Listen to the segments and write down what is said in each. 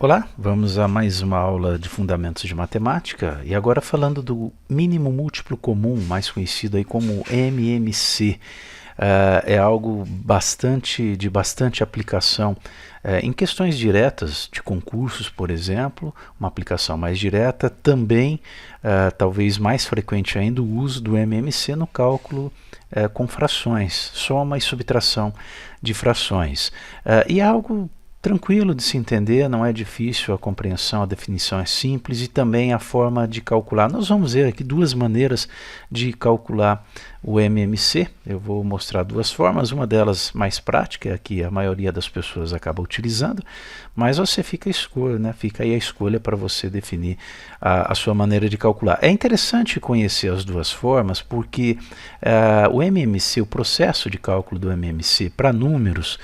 Olá, vamos a mais uma aula de Fundamentos de Matemática e agora falando do mínimo múltiplo comum, mais conhecido aí como MMC. É algo de bastante aplicação em questões diretas de concursos, por exemplo, uma aplicação mais direta, também talvez mais frequente ainda o uso do MMC no cálculo com frações, soma e subtração de frações. E é algo tranquilo de se entender, não é difícil a compreensão, a definição é simples e também a forma de calcular. Nós vamos ver aqui duas maneiras de calcular o MMC. Eu vou mostrar duas formas, uma delas mais prática, é a que a maioria das pessoas acaba utilizando, mas você fica aí a escolha para você definir a sua maneira de calcular. É interessante conhecer as duas formas porque o MMC, o processo de cálculo do MMC para números,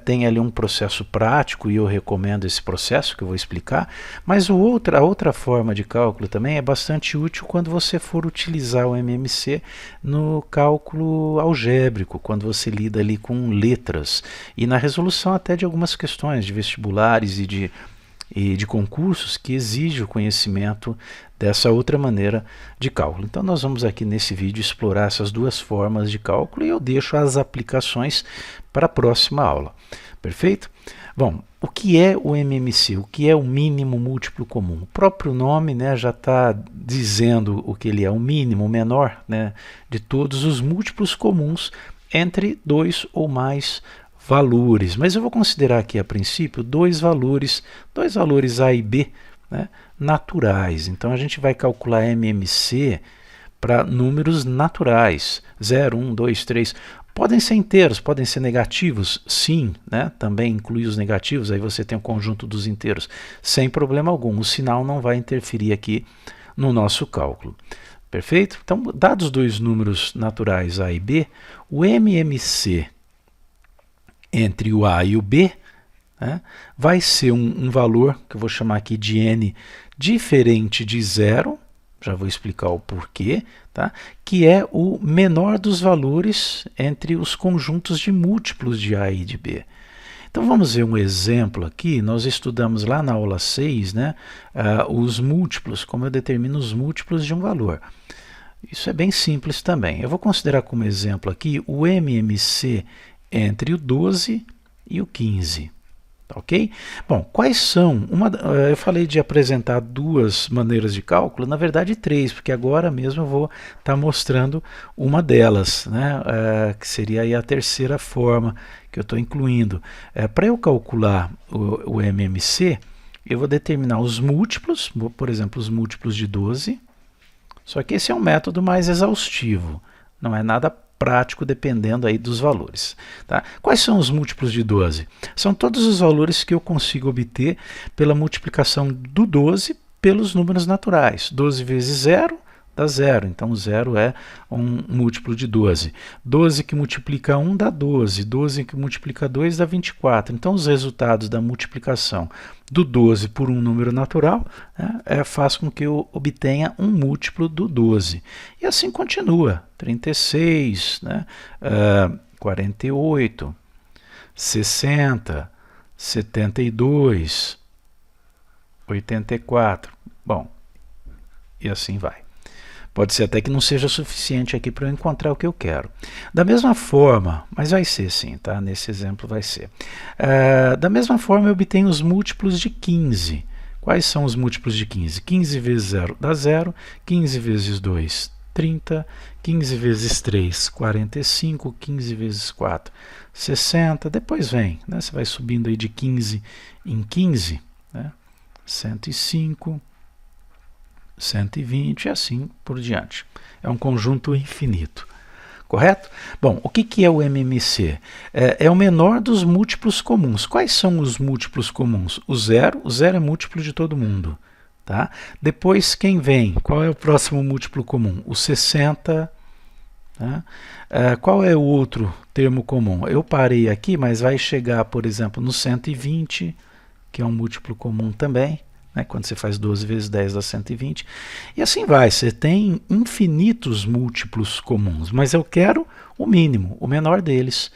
tem ali um processo prático e eu recomendo esse processo que eu vou explicar, mas a outra forma de cálculo também é bastante útil quando você for utilizar o MMC no cálculo algébrico, quando você lida ali com letras e na resolução até de algumas questões de vestibulares e de concursos que exigem o conhecimento dessa outra maneira de cálculo. Então nós vamos aqui nesse vídeo explorar essas duas formas de cálculo e eu deixo as aplicações para a próxima aula. Perfeito? Bom, o que é o MMC? O que é o mínimo múltiplo comum? O próprio nome, já está dizendo o que ele é, o mínimo, o menor, de todos os múltiplos comuns entre dois ou mais valores. Mas eu vou considerar aqui a princípio dois valores A e B, naturais. Então a gente vai calcular MMC para números naturais, 0, 1, 2, 3. Podem ser inteiros, podem ser negativos, sim, também inclui os negativos, aí você tem o conjunto dos inteiros, sem problema algum, o sinal não vai interferir aqui no nosso cálculo. Perfeito? Então, dados dois números naturais A e B, o MMC entre o A e o B vai ser um valor que eu vou chamar aqui de N diferente de zero, já vou explicar o porquê, que é o menor dos valores entre os conjuntos de múltiplos de A e de B. Então vamos ver um exemplo aqui, nós estudamos lá na aula 6, os múltiplos, como eu determino os múltiplos de um valor. Isso é bem simples também. Eu vou considerar como exemplo aqui o MMC entre o 12 e o 15. Ok? Bom, quais são? Eu falei de apresentar duas maneiras de cálculo, na verdade três, porque agora mesmo eu vou estar mostrando uma delas, que seria aí a terceira forma que eu estou incluindo. Para eu calcular o MMC, eu vou determinar os múltiplos, por exemplo, os múltiplos de 12, só que esse é um método mais exaustivo, não é nada prático dependendo aí dos valores. Quais são os múltiplos de 12? São todos os valores que eu consigo obter pela multiplicação do 12 pelos números naturais. 12 vezes 0 dá 0, então 0 é um múltiplo de 12. 12 que multiplica 1 dá 12, 12 que multiplica 2 dá 24. Então os resultados da multiplicação do 12 por um número natural faz com que eu obtenha um múltiplo do 12. E assim continua, 36, 48, 60, 72, 84, bom, e assim vai. Pode ser até que não seja suficiente aqui para eu encontrar o que eu quero. Da mesma forma, mas vai ser sim, nesse exemplo vai ser. Da mesma forma eu obtenho os múltiplos de 15. Quais são os múltiplos de 15? 15 vezes 0 dá 0, 15 vezes 2, 30, 15 vezes 3, 45, 15 vezes 4, 60, depois vem, você vai subindo aí de 15 em 15, 105, 120 e assim por diante. É um conjunto infinito. Correto? Bom, o que é o MMC? É o menor dos múltiplos comuns. Quais são os múltiplos comuns? O zero é múltiplo de todo mundo. Depois quem vem? Qual é o próximo múltiplo comum? O 60. Qual é o outro termo comum? Eu parei aqui, mas vai chegar, por exemplo, no 120, que é um múltiplo comum também. Quando você faz 12 vezes 10 dá 120. E assim vai, você tem infinitos múltiplos comuns, mas eu quero o mínimo, o menor deles.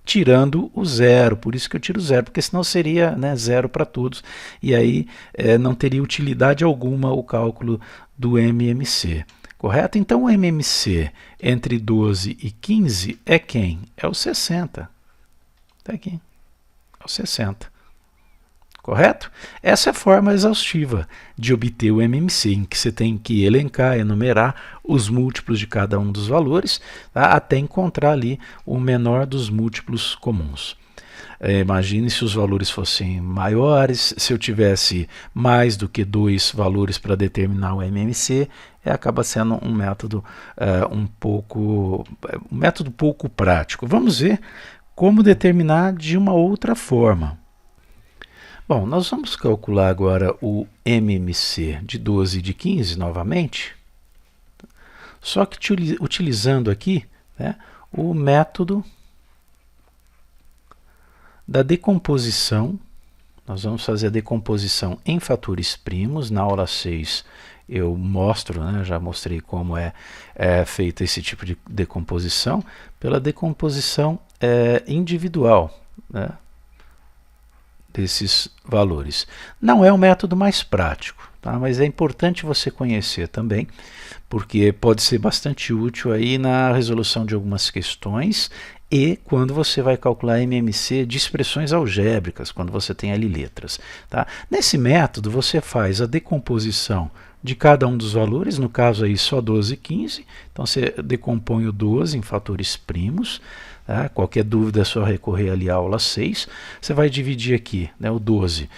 tirando o zero. Por isso que eu tiro zero, porque senão seria, né, zero para todos, e aí não teria utilidade alguma o cálculo do MMC. Correto? Então o MMC entre 12 e 15 é quem? É o 60. Está aqui. É o 60. Correto? Essa é a forma exaustiva de obter o MMC, em que você tem que elencar, enumerar os múltiplos de cada um dos valores, tá? Até encontrar ali o menor dos múltiplos comuns. Imagine se os valores fossem maiores, se eu tivesse mais do que 2 valores para determinar o MMC, acaba sendo um método um método pouco prático. Vamos ver como determinar de uma outra forma. Bom, nós vamos calcular agora o MMC de 12 e de 15 novamente, só que utilizando aqui, né, o método da decomposição. Nós vamos fazer a decomposição em fatores primos. Na aula 6 eu mostro, né, já mostrei como é feito esse tipo de decomposição, pela decomposição individual, né, desses valores. Não é o método mais prático, tá? Mas é importante você conhecer também, porque pode ser bastante útil aí na resolução de algumas questões e quando você vai calcular MMC de expressões algébricas, quando você tem ali letras. Tá? Nesse método você faz a decomposição de cada um dos valores, no caso aí só 12 e 15, então você decompõe o 12 em fatores primos. Tá? Qualquer dúvida é só recorrer ali à aula 6. Você vai dividir aqui, né, o 12,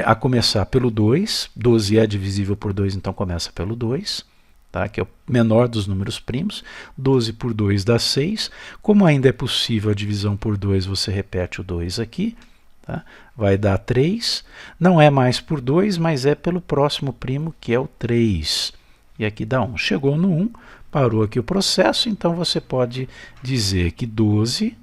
a começar pelo 2. 12 é divisível por 2, então começa pelo 2. Tá? Que é o menor dos números primos. 12 por 2 dá 6. Como ainda é possível a divisão por 2, você repete o 2 aqui. Tá? Vai dar 3. Não é mais por 2, mas é pelo próximo primo, que é o 3. E aqui dá 1. Chegou no 1. Parou aqui o processo, então você pode dizer que 12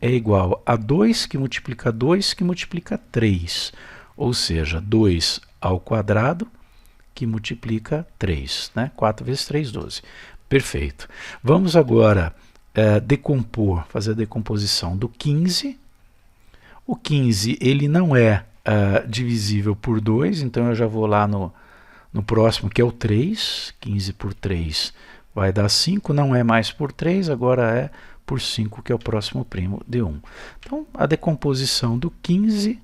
é igual a 2 que multiplica 2 que multiplica 3, ou seja, 2 ao quadrado que multiplica 3, né? 4 vezes 3, 12. Perfeito. Vamos agora fazer a decomposição do 15. O 15 ele não é divisível por 2, então eu já vou lá no próximo, que é o 3. 15 por 3 vai dar 5, não é mais por 3, agora é por 5, que é o próximo primo de 1. Então, a decomposição do 15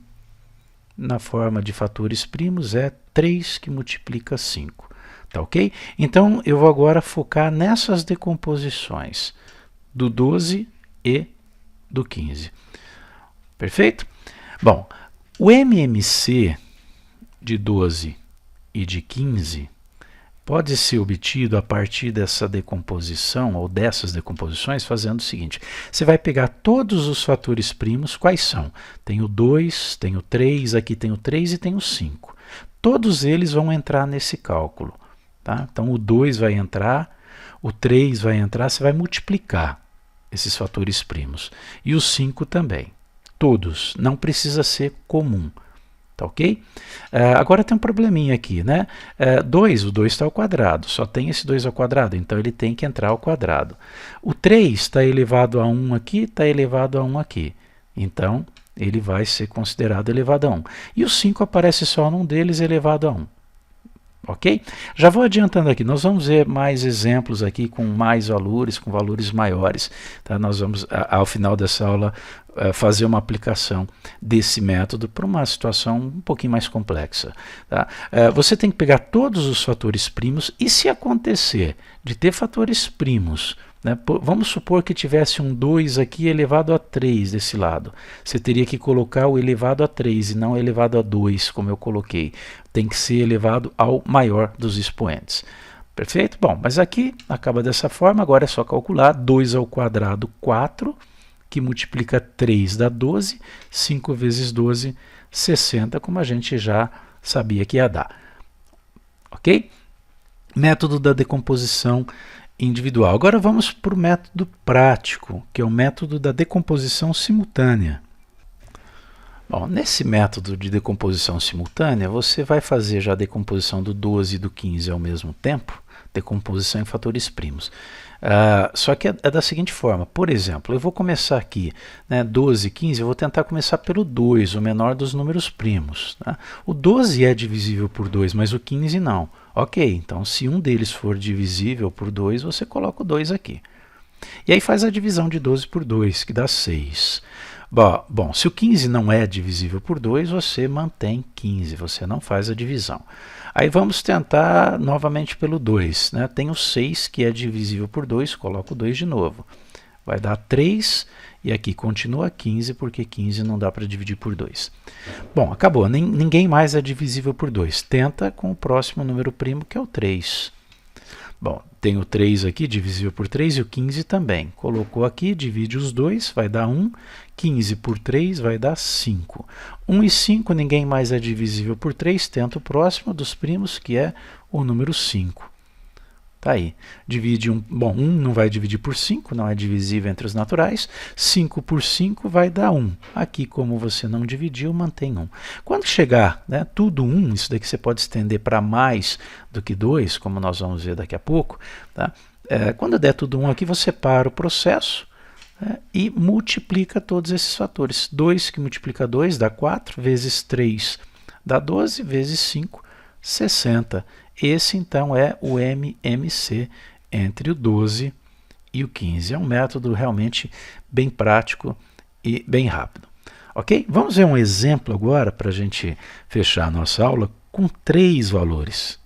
na forma de fatores primos é 3 que multiplica 5. Tá ok? Então, eu vou agora focar nessas decomposições do 12 e do 15. Perfeito? Bom, o MMC de 12 e de 15 pode ser obtido a partir dessa decomposição ou dessas decomposições fazendo o seguinte: você vai pegar todos os fatores primos. Quais são? Tem o 2, tem o 3, aqui tem o 3 e tem o 5. Todos eles vão entrar nesse cálculo. Tá? Então o 2 vai entrar, o 3 vai entrar, você vai multiplicar esses fatores primos. E o 5 também. Todos, não precisa ser comum. Tá ok? Agora tem um probleminha aqui, né? 2, o 2 está ao quadrado, só tem esse 2 ao quadrado, então ele tem que entrar ao quadrado. O 3 está elevado a 1 aqui, está elevado a 1 aqui. Então, ele vai ser considerado elevado a 1. E o 5 aparece só num deles, elevado a 1. Ok? Já vou adiantando aqui, nós vamos ver mais exemplos aqui com mais valores, com valores maiores. Tá? Nós vamos, ao final dessa aula, fazer uma aplicação desse método para uma situação um pouquinho mais complexa. Tá? Você tem que pegar todos os fatores primos e, se acontecer de ter fatores primos, né, vamos supor que tivesse um 2 aqui elevado a 3 desse lado. Você teria que colocar o elevado a 3 e não elevado a 2, como eu coloquei. Tem que ser elevado ao maior dos expoentes. Perfeito? Bom, mas aqui acaba dessa forma. Agora é só calcular. 2 ao quadrado, 4, que multiplica 3 dá 12. 5 vezes 12, 60, como a gente já sabia que ia dar. Ok? Método da decomposição individual. Agora vamos para o método prático, que é o método da decomposição simultânea. Bom, nesse método de decomposição simultânea, você vai fazer já a decomposição do 12 e do 15 ao mesmo tempo. decomposição em fatores primos. Só que é da seguinte forma, por exemplo, eu vou começar aqui, né, 12 e 15, eu vou tentar começar pelo 2, o menor dos números primos. Tá? O 12 é divisível por 2, mas o 15 não. Ok, então se um deles for divisível por 2, você coloca o 2 aqui. E aí faz a divisão de 12 por 2, que dá 6. Bom, se o 15 não é divisível por 2, você mantém 15, você não faz a divisão. Aí vamos tentar novamente pelo 2. Né? Tem o 6 que é divisível por 2, coloco o 2 de novo. Vai dar 3 e aqui continua 15, porque 15 não dá para dividir por 2. Bom, acabou. Ninguém mais é divisível por 2. Tenta com o próximo número primo, que é o 3. Bom, tem o 3 aqui, divisível por 3, e o 15 também. Colocou aqui, divide os dois, vai dar 1. 15 por 3 vai dar 5. 1 e 5, ninguém mais é divisível por 3, tenta o próximo dos primos, que é o número 5. Tá aí. Divide 1, bom, 1 não vai dividir por 5, não é divisível entre os naturais. 5 por 5 vai dar 1. Aqui, como você não dividiu, mantém 1. Quando chegar, né, tudo 1, isso daqui você pode estender para mais do que 2, como nós vamos ver daqui a pouco. Tá? Quando der tudo 1 aqui, você para o processo, né, e multiplica todos esses fatores. 2 que multiplica 2 dá 4, vezes 3 dá 12, vezes 5, 60. Esse, então, é o MMC entre o 12 e o 15. É um método realmente bem prático e bem rápido. Ok? Vamos ver um exemplo agora para a gente fechar a nossa aula com 3 valores.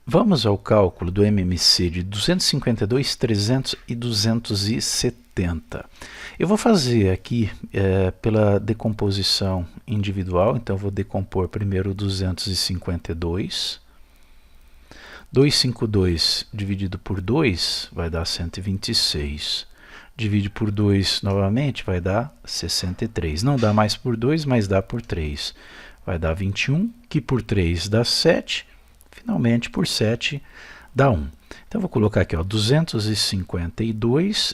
Vamos ao cálculo do MMC de 252, 300 e 270. Eu vou fazer aqui pela decomposição individual, então eu vou decompor primeiro 252. 252 dividido por 2 vai dar 126. Divide por 2 novamente vai dar 63. Não dá mais por 2, mas dá por 3. Vai dar 21, que por 3 dá 7. Finalmente, por 7 dá 1. Então, eu vou colocar aqui, ó, 252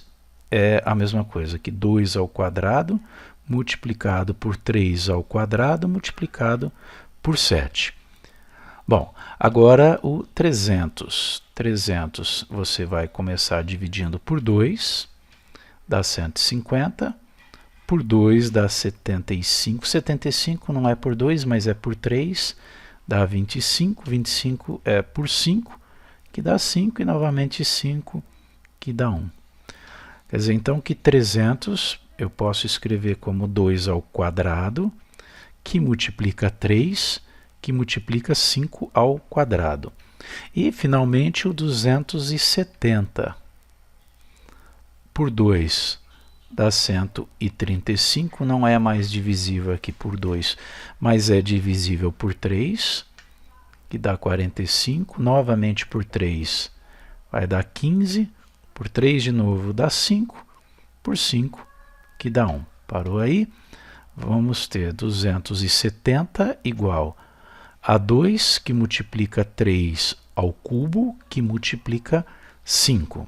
é a mesma coisa que 2 ao quadrado multiplicado por 3 ao quadrado multiplicado por 7. Bom, agora o 300. 300 você vai começar dividindo por 2, dá 150. Por 2 dá 75. 75 não é por 2, mas é por 3. Dá 25, 25 é por 5, que dá 5, e novamente 5, que dá 1. Quer dizer, então, que 300 eu posso escrever como 2 ao quadrado, que multiplica 3, que multiplica 5 ao quadrado. E, finalmente, o 270 por 2 dá 135, não é mais divisível aqui por 2, mas é divisível por 3, que dá 45, novamente por 3 vai dar 15, por 3 de novo dá 5, por 5 que dá 1. Parou aí? Vamos ter 270 igual a 2, que multiplica 3 ao cubo, que multiplica 5.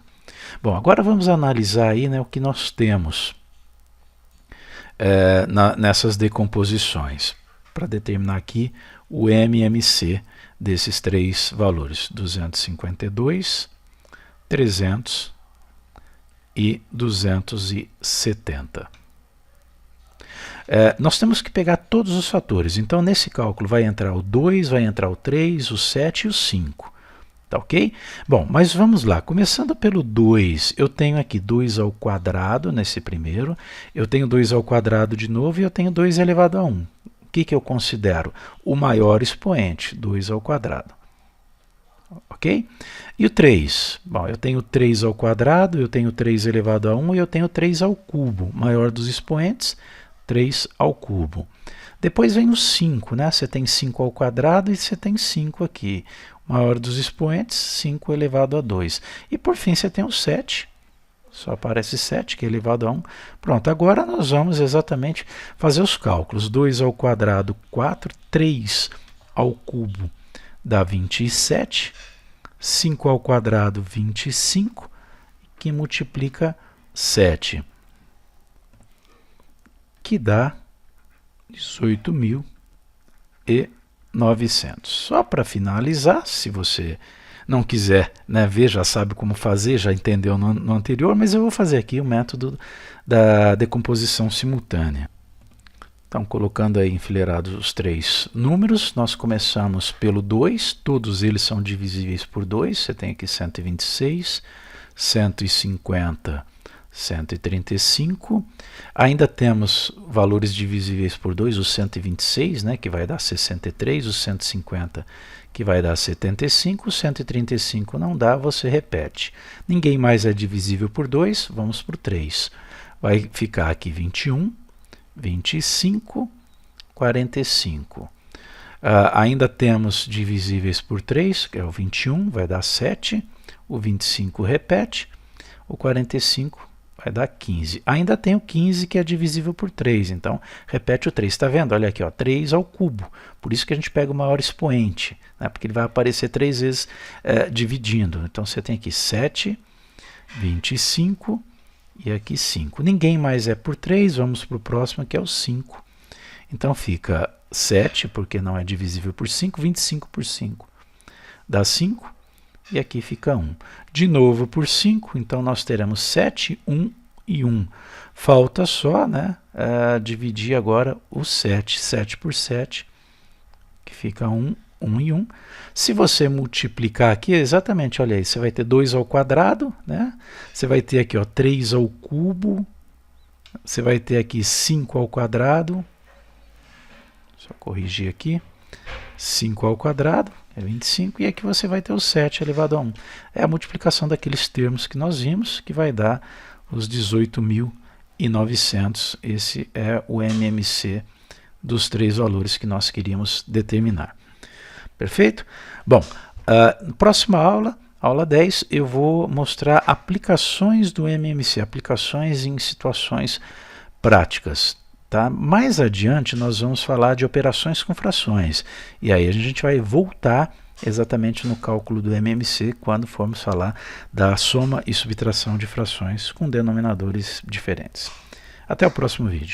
Bom, agora vamos analisar aí, né, o que nós temos nessas decomposições, para determinar aqui o MMC desses 3 valores, 252, 300 e 270. Nós temos que pegar todos os fatores, então nesse cálculo vai entrar o 2, vai entrar o 3, o 7 e o 5. Tá ok? Bom, mas vamos lá. Começando pelo 2, eu tenho aqui 2 ao quadrado nesse primeiro, eu tenho 2 ao quadrado de novo e eu tenho 2 elevado a 1. O que eu considero? O maior expoente, 2 ao quadrado. Ok? E o 3? Bom, eu tenho 3 ao quadrado, eu tenho 3 elevado a 1 e eu tenho 3 ao cubo. Maior dos expoentes, 3 ao cubo. Depois vem o 5, né? Você tem 5 ao quadrado e você tem 5 aqui. Maior dos expoentes, 5 elevado a 2. E por fim você tem o 7, só aparece 7, que é elevado a 1. Pronto, agora nós vamos exatamente fazer os cálculos. 2 ao quadrado, 4, 3 ao cubo dá 27, 5 ao quadrado, 25, que multiplica 7, que dá 18.900. Só para finalizar, se você não quiser, né, ver, já sabe como fazer, já entendeu no anterior, mas eu vou fazer aqui o método da decomposição simultânea. Então, colocando aí enfileirados os três números, nós começamos pelo 2, todos eles são divisíveis por 2, você tem aqui 126, 150, 135, ainda temos valores divisíveis por 2, o 126, né, que vai dar 63, o 150, que vai dar 75, o 135 não dá, você repete. Ninguém mais é divisível por 2, vamos para o 3. Vai ficar aqui 21, 25, 45. Ainda temos divisíveis por 3, que é o 21, vai dar 7, o 25 repete, o 45 vai dar 15. Ainda tem o 15 que é divisível por 3, então repete o 3. Está vendo? Olha aqui, ó, 3 ao cubo. Por isso que a gente pega o maior expoente, né? Porque ele vai aparecer 3 vezes dividindo. Então você tem aqui 7, 25 e aqui 5. Ninguém mais é por 3, vamos para o próximo que é o 5. Então fica 7, porque não é divisível por 5, 25 por 5 dá 5. E aqui fica 1. De novo por 5, então nós teremos 7, 1 e 1. Falta só, né, dividir agora o 7. 7 por 7, que fica 1, 1 e 1. Se você multiplicar aqui, exatamente, olha aí, você vai ter 2 ao quadrado, né? Você vai ter aqui, ó, 3 ao cubo, você vai ter aqui 5 ao quadrado, só corrigir aqui, 5 ao quadrado, é 25, e aqui você vai ter o 7 elevado a 1. É a multiplicação daqueles termos que nós vimos, que vai dar os 18.900. Esse é o MMC dos três valores que nós queríamos determinar. Perfeito? Bom, próxima aula, aula 10, eu vou mostrar aplicações do MMC, aplicações em situações práticas. Tá? Mais adiante nós vamos falar de operações com frações, e aí a gente vai voltar exatamente no cálculo do MMC quando formos falar da soma e subtração de frações com denominadores diferentes. Até o próximo vídeo.